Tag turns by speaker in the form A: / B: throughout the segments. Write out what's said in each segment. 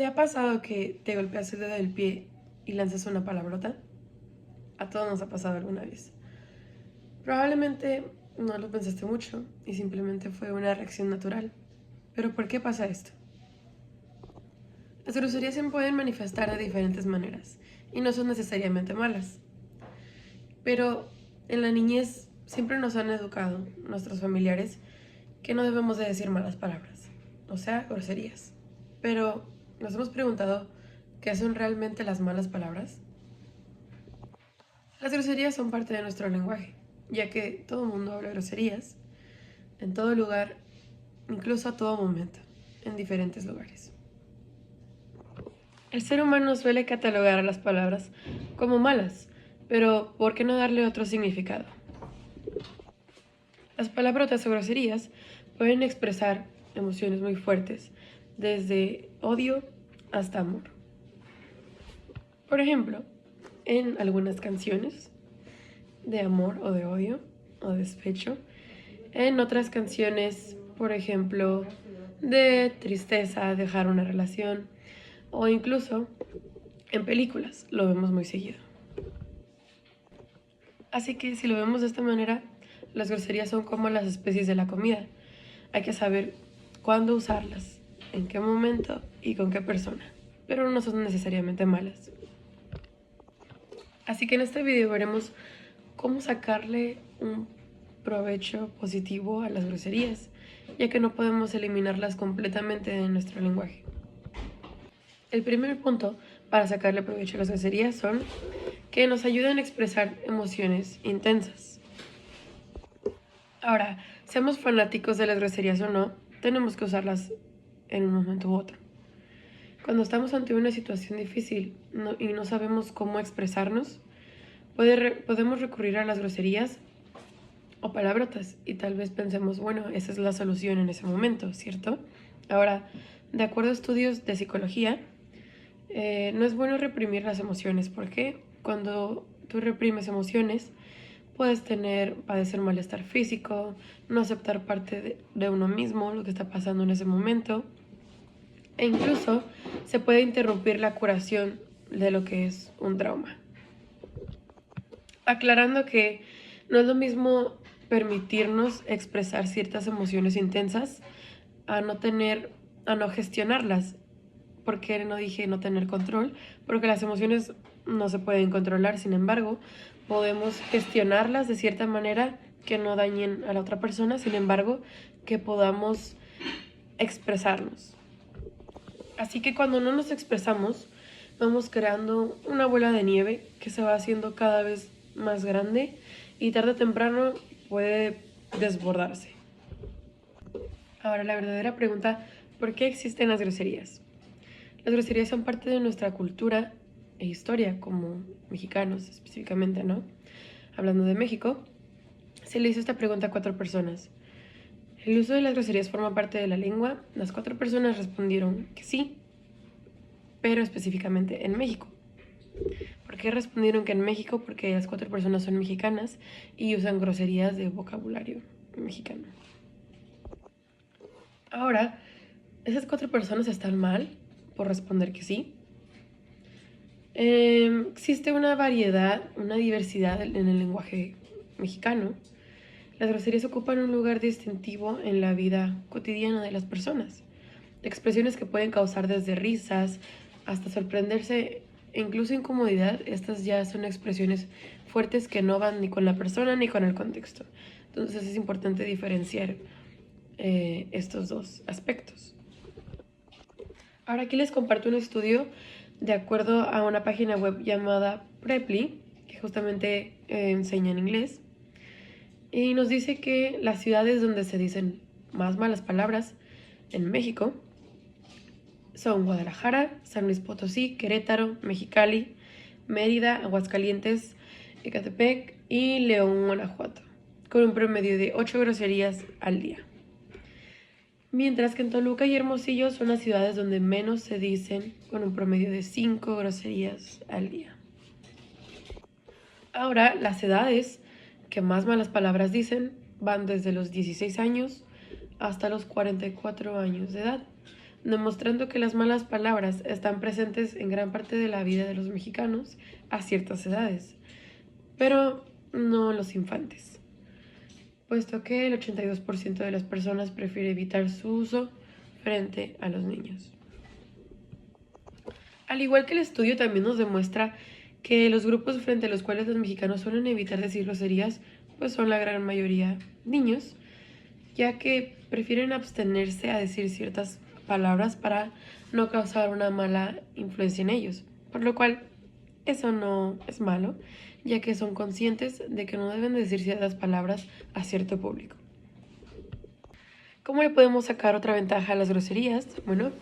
A: ¿Te ha pasado que te golpeas el dedo del pie y lanzas una palabrota? A todos nos ha pasado alguna vez. Probablemente no lo pensaste mucho y simplemente fue una reacción natural. Pero ¿por qué pasa esto? Las groserías se pueden manifestar de diferentes maneras y no son necesariamente malas. Pero en la niñez siempre nos han educado nuestros familiares que no debemos de decir malas palabras, o sea, groserías. Pero nos hemos preguntado qué son realmente las malas palabras. Las groserías son parte de nuestro lenguaje, ya que todo el mundo habla groserías, en todo lugar, incluso a todo momento, en diferentes lugares. El ser humano suele catalogar a las palabras como malas, pero ¿por qué no darle otro significado? Las palabrotas o groserías pueden expresar emociones muy fuertes, desde odio hasta amor. Por ejemplo, en algunas canciones de amor o de odio o despecho, en otras canciones, por ejemplo, de tristeza, dejar una relación, o incluso en películas lo vemos muy seguido. Así que si lo vemos de esta manera, las groserías son como las especies de la comida. Hay que saber cuándo usarlas, en qué momento y con qué persona, pero no son necesariamente malas. Así que en este video veremos cómo sacarle un provecho positivo a las groserías, ya que no podemos eliminarlas completamente de nuestro lenguaje. El primer punto para sacarle provecho a las groserías son que nos ayudan a expresar emociones intensas. Ahora, seamos fanáticos de las groserías o no, tenemos que usarlas en un momento u otro. Cuando estamos ante una situación difícil y no sabemos cómo expresarnos, podemos recurrir a las groserías o palabrotas y tal vez pensemos, bueno, esa es la solución en ese momento, ¿cierto? Ahora, de acuerdo a estudios de psicología, no es bueno reprimir las emociones porque cuando tú reprimes emociones puedes padecer malestar físico, no aceptar parte de uno mismo, lo que está pasando en ese momento, e incluso se puede interrumpir la curación de lo que es un trauma. Aclarando que no es lo mismo permitirnos expresar ciertas emociones intensas a no gestionarlas. Porque no dije no tener control, porque las emociones no se pueden controlar, sin embargo, podemos gestionarlas de cierta manera que no dañen a la otra persona, sin embargo, que podamos expresarnos. Así que cuando no nos expresamos, vamos creando una bola de nieve que se va haciendo cada vez más grande y tarde o temprano puede desbordarse. Ahora, la verdadera pregunta, ¿por qué existen las groserías? Las groserías son parte de nuestra cultura e historia como mexicanos específicamente, ¿no? Hablando de México, se le hizo esta pregunta a 4 personas. ¿El uso de las groserías forma parte de la lengua? Las 4 personas respondieron que sí, pero específicamente en México. ¿Por qué respondieron que en México? Porque las 4 personas son mexicanas y usan groserías de vocabulario mexicano. Ahora, ¿esas 4 personas están mal por responder que sí? Existe una variedad, una diversidad en el lenguaje mexicano. Las groserías ocupan un lugar distintivo en la vida cotidiana de las personas. Expresiones que pueden causar desde risas hasta sorprenderse e incluso incomodidad. Estas ya son expresiones fuertes que no van ni con la persona ni con el contexto. Entonces es importante diferenciar estos dos aspectos. Ahora aquí les comparto un estudio de acuerdo a una página web llamada Preply, que justamente enseña en inglés, y nos dice que las ciudades donde se dicen más malas palabras en México son Guadalajara, San Luis Potosí, Querétaro, Mexicali, Mérida, Aguascalientes, Ecatepec y León, Guanajuato, con un promedio de 8 groserías al día. Mientras que en Toluca y Hermosillo son las ciudades donde menos se dicen, con un promedio de 5 groserías al día. Ahora, las edades que más malas palabras dicen van desde los 16 años hasta los 44 años de edad. demostrando que las malas palabras están presentes en gran parte de la vida de los mexicanos a ciertas edades, pero no los infantes, puesto que el 82% de las personas prefiere evitar su uso frente a los niños. Al igual que el estudio también nos demuestra que los grupos frente a los cuales los mexicanos suelen evitar decir groserías, pues son la gran mayoría niños, ya que prefieren abstenerse a decir ciertas palabras para no causar una mala influencia en ellos, por lo cual eso no es malo, ya que son conscientes de que no deben decir ciertas palabras a cierto público. ¿Cómo le podemos sacar otra ventaja a las groserías? Bueno,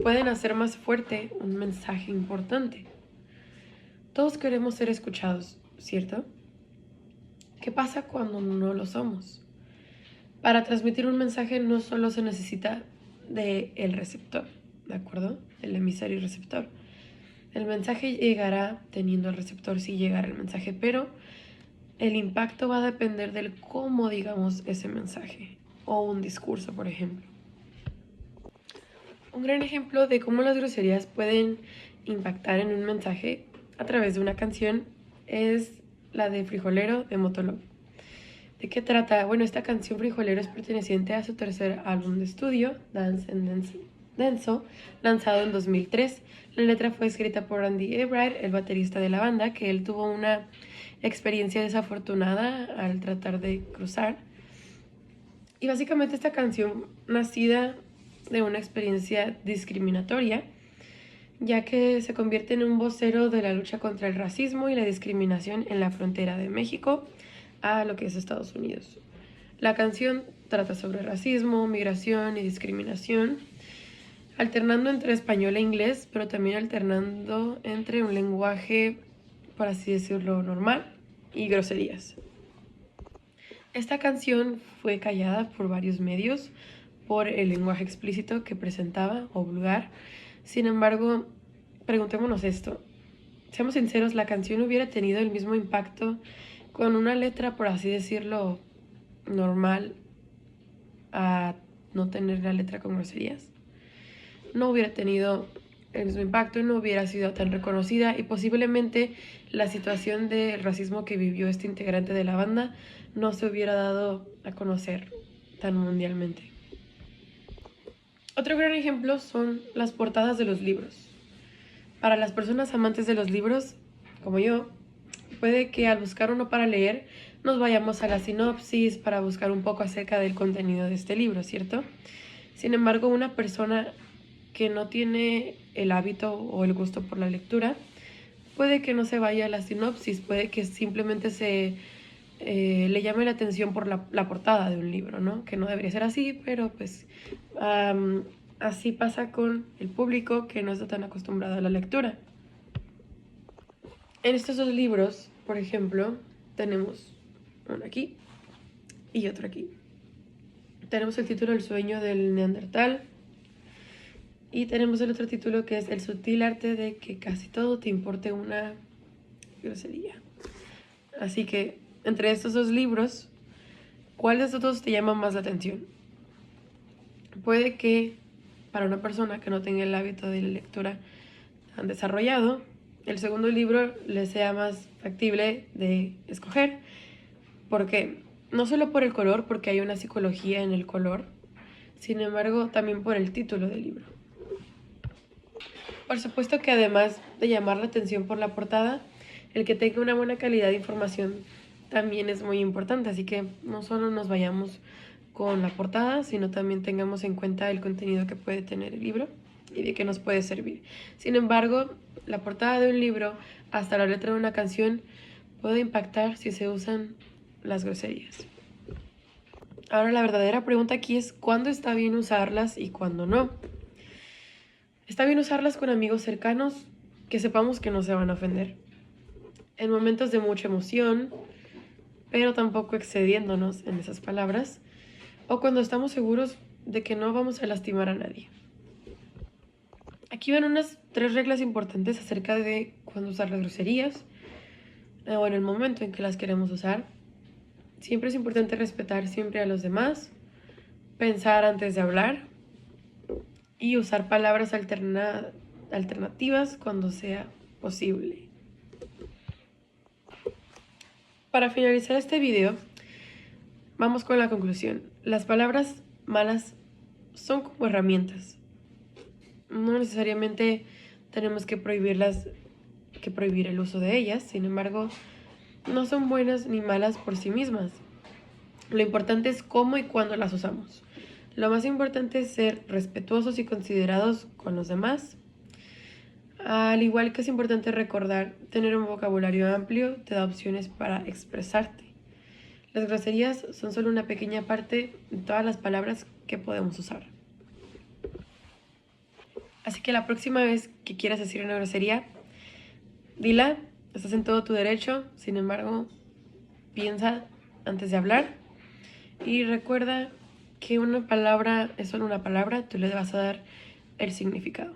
A: pueden hacer más fuerte un mensaje importante. Todos queremos ser escuchados, ¿cierto? ¿Qué pasa cuando no lo somos? Para transmitir un mensaje no solo se necesita del receptor, ¿de acuerdo? El emisario y receptor. El mensaje llegará teniendo el receptor si llegara el mensaje, pero el impacto va a depender del cómo digamos ese mensaje o un discurso, por ejemplo. Un gran ejemplo de cómo las groserías pueden impactar en un mensaje a través de una canción es la de Frijolero de Motolog. ¿De qué trata? Bueno, esta canción Frijolero es perteneciente a su tercer álbum de estudio, Dance and Denso, lanzado en 2003. La letra fue escrita por Andy Ebright, el baterista de la banda, que él tuvo una experiencia desafortunada al tratar de cruzar. Y básicamente esta canción nacida de una experiencia discriminatoria, ya que se convierte en un vocero de la lucha contra el racismo y la discriminación en la frontera de México a lo que es Estados Unidos. La canción trata sobre racismo, migración y discriminación, alternando entre español e inglés, pero también alternando entre un lenguaje, por así decirlo, normal y groserías. Esta canción fue callada por varios medios por el lenguaje explícito que presentaba o vulgar. Sin embargo, preguntémonos esto. Seamos sinceros, la canción hubiera tenido el mismo impacto con una letra, por así decirlo, normal a no tener la letra con groserías. No hubiera tenido el mismo impacto y no hubiera sido tan reconocida, y posiblemente la situación de racismo que vivió este integrante de la banda no se hubiera dado a conocer tan mundialmente. Otro gran ejemplo son las portadas de los libros. Para las personas amantes de los libros, como yo, puede que al buscar uno para leer nos vayamos a la sinopsis para buscar un poco acerca del contenido de este libro, ¿cierto? Sin embargo, una persona que no tiene el hábito o el gusto por la lectura, puede que no se vaya a la sinopsis, puede que simplemente le llame la atención por la portada de un libro, ¿no? Que no debería ser así, pero pues así pasa con el público que no está tan acostumbrado a la lectura. En estos dos libros, por ejemplo, tenemos uno aquí y otro aquí. Tenemos el título El sueño del Neandertal y tenemos el otro título que es El sutil arte de que casi todo te importe una grosería. Así que entre estos dos libros, ¿cuál de estos dos te llama más la atención? Puede que para una persona que no tenga el hábito de la lectura tan desarrollado, el segundo libro le sea más factible de escoger. ¿Por qué? No solo por el color, porque hay una psicología en el color, sin embargo también por el título del libro. Por supuesto que además de llamar la atención por la portada, el que tenga una buena calidad de información también es muy importante, así que no solo nos vayamos con la portada, sino también tengamos en cuenta el contenido que puede tener el libro y de qué nos puede servir. Sin embargo, la portada de un libro hasta la letra de una canción puede impactar si se usan las groserías. Ahora la verdadera pregunta aquí es ¿cuándo está bien usarlas y cuándo no? Está bien usarlas con amigos cercanos que sepamos que no se van a ofender. En momentos de mucha emoción, pero tampoco excediéndonos en esas palabras, o cuando estamos seguros de que no vamos a lastimar a nadie. Aquí van unas 3 reglas importantes acerca de cuándo usar las groserías o en el momento en que las queremos usar. Siempre es importante respetar siempre a los demás, pensar antes de hablar y usar palabras alternativas cuando sea posible. Para finalizar este video, vamos con la conclusión. Las palabras malas son como herramientas. No necesariamente tenemos que prohibir el uso de ellas, sin embargo, no son buenas ni malas por sí mismas. Lo importante es cómo y cuándo las usamos. Lo más importante es ser respetuosos y considerados con los demás. Al igual que es importante recordar, tener un vocabulario amplio te da opciones para expresarte. Las groserías son solo una pequeña parte de todas las palabras que podemos usar. Así que la próxima vez que quieras decir una grosería, dila, estás en todo tu derecho, sin embargo, piensa antes de hablar y recuerda que una palabra es solo una palabra, tú le vas a dar el significado.